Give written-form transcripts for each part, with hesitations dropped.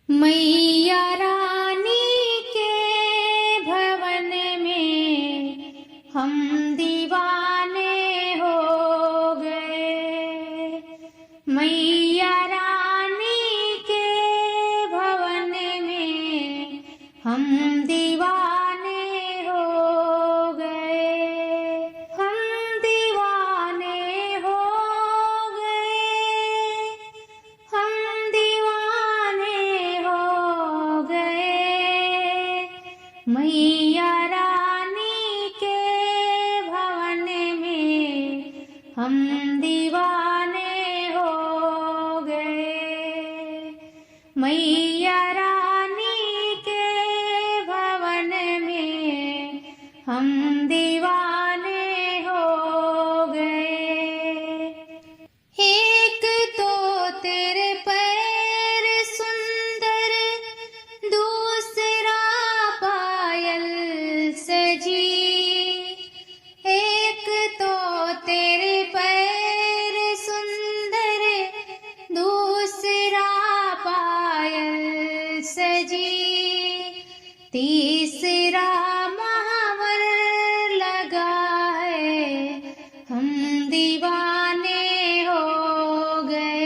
मैया रानी के भवन में हम दीवाने हो गए। मैया रानी के भवन में हम दीवाने हो गए। हम दीवाने हो गए। हम दीवाने हो गए। मैया रानी के भवन में हम दीवाने हो गए। मैया रानी के भवन में हम दीवाने हो गए। एक तो तेरे पैर सुंदर, दूसरा पायल सजी। एक तो तेरे पैर सुंदर, दूसरा पायल सजी। तीसरा महावर लगा है, हम दीवाने हो गए।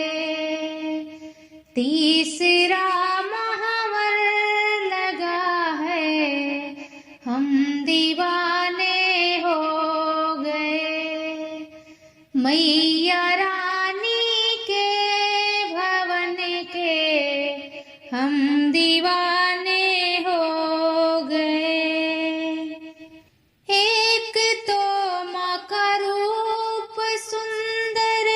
तीसरा महावर लगा है, हम दीवाने हो गए। मैया रानी के भवन के हम दीवाने हो गए। एक तो माँ का रूप सुंदर,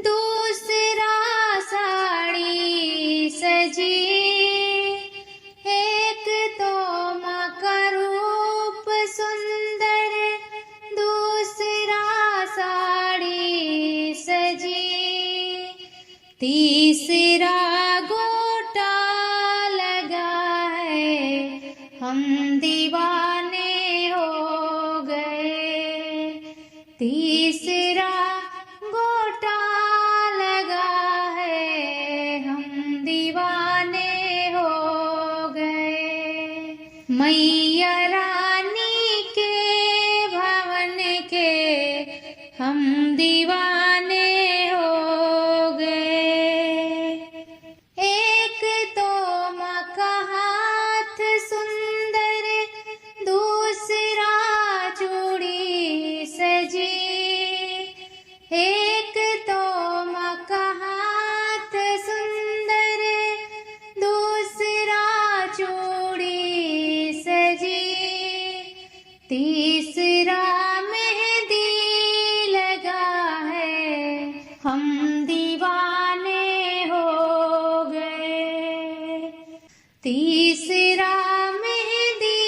दूसरा साड़ी सजी। एक तो माँ का रूप सुंदर, दूसरा साड़ी सजी। तीसरा गोटा लगा है, हम दीवाने हो गए। तीसरा गोटा लगा है, हम दीवाने हो गए। मैया रानी के भवन के हम दीवाने हो गए। एक तो माँ का हाथ सुंदर, दूसरा चूड़ी सजी। एक तो माँ का हाथ सुंदर, दूसरा चूड़ी सजी। तीसरा मेहंदी लगा है, हम दीवाने हो गए। तीसरा मेहंदी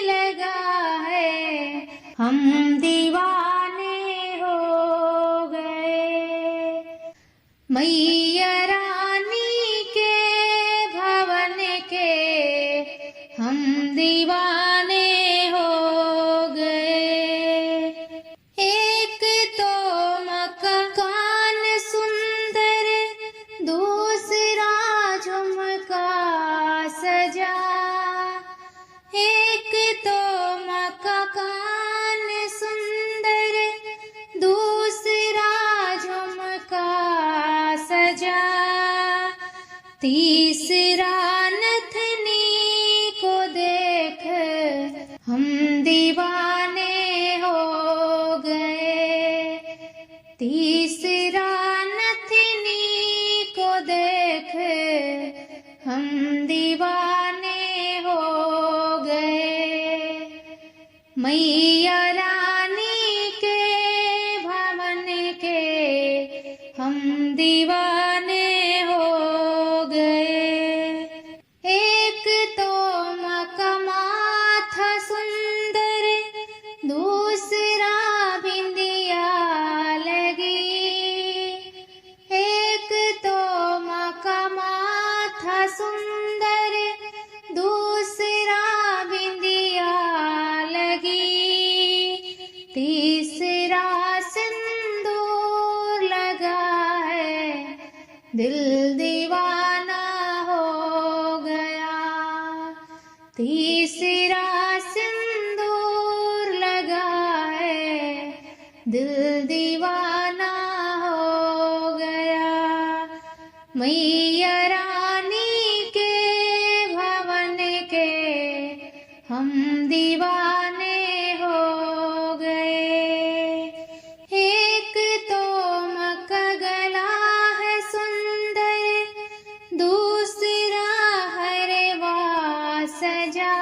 लगा है, हम दीवाने हो गए। मैया रानी के भवन के हम दीवाने हो गए। एक तो माँ का कान सुंदर, दूसरा झुमका सजा। एक तो माँ का कान सुंदर, दूसरा झुमका सजा। तीसरा नथनी को देख हम दीवाने हो गए। तीसरा नथनी को देख हम दीवाने हो गए। मैया रानी के भवन के हम दीवाने हो गए। एक तो माँ का माथा सुंदर, दूसरा बिंदिया लगी। एक तो माँ का माथा सुंदर, दूसरा बिंदिया लगी। तीसरा सिंदूर लगा है, दिल दीवाना हो तीसरा सिंदूर लगाए दिल दीवाना हो गया। मैया रानी के भवन के हम दीवाने हो गए। एक तो मक्का गला है सुंदर, दूसरा हरवा सजा।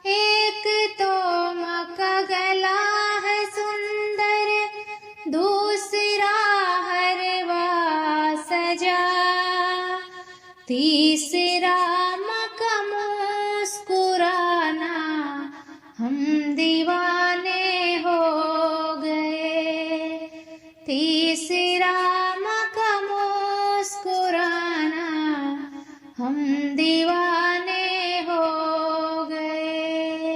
एक तो मक्का गला है सुंदर, दूसरा हरवा सजा। तीसरा मक्का मुस्कुराना हम दीवाने हो गए। तीसरा मक्का मुस्कुराना हम दीवाने हो गए।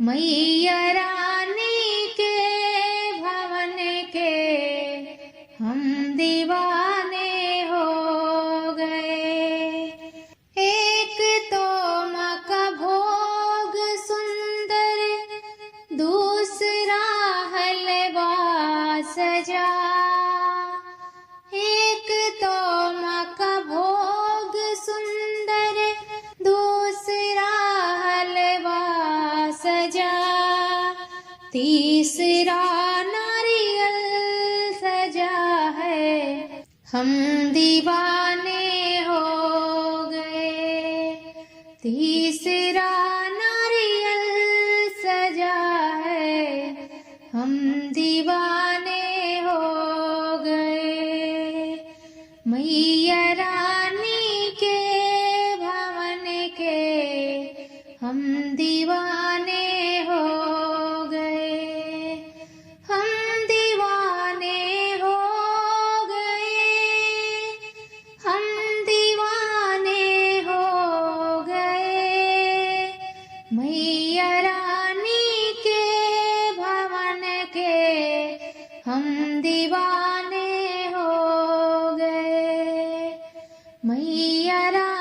मैया रानी के भवन के हम दीवाने हो गए। एक तो मक्का भोग सुंदर, दूसरा हलवा सजा। एक तो मक्का भोग सुंदर, दूसरा हलवा सजा। तीसरा नारियल सजा है हम दीवाने हो गए। तीसरा नारियल सजा है हम दीवाने हो गए। मैया रानी के भवन के हम दीवाने हो गए। हम दीवाने हो गए। हम दीवाने हो गए। मैया रानी के भवन के हम दीवाने हो गए। मैया रानी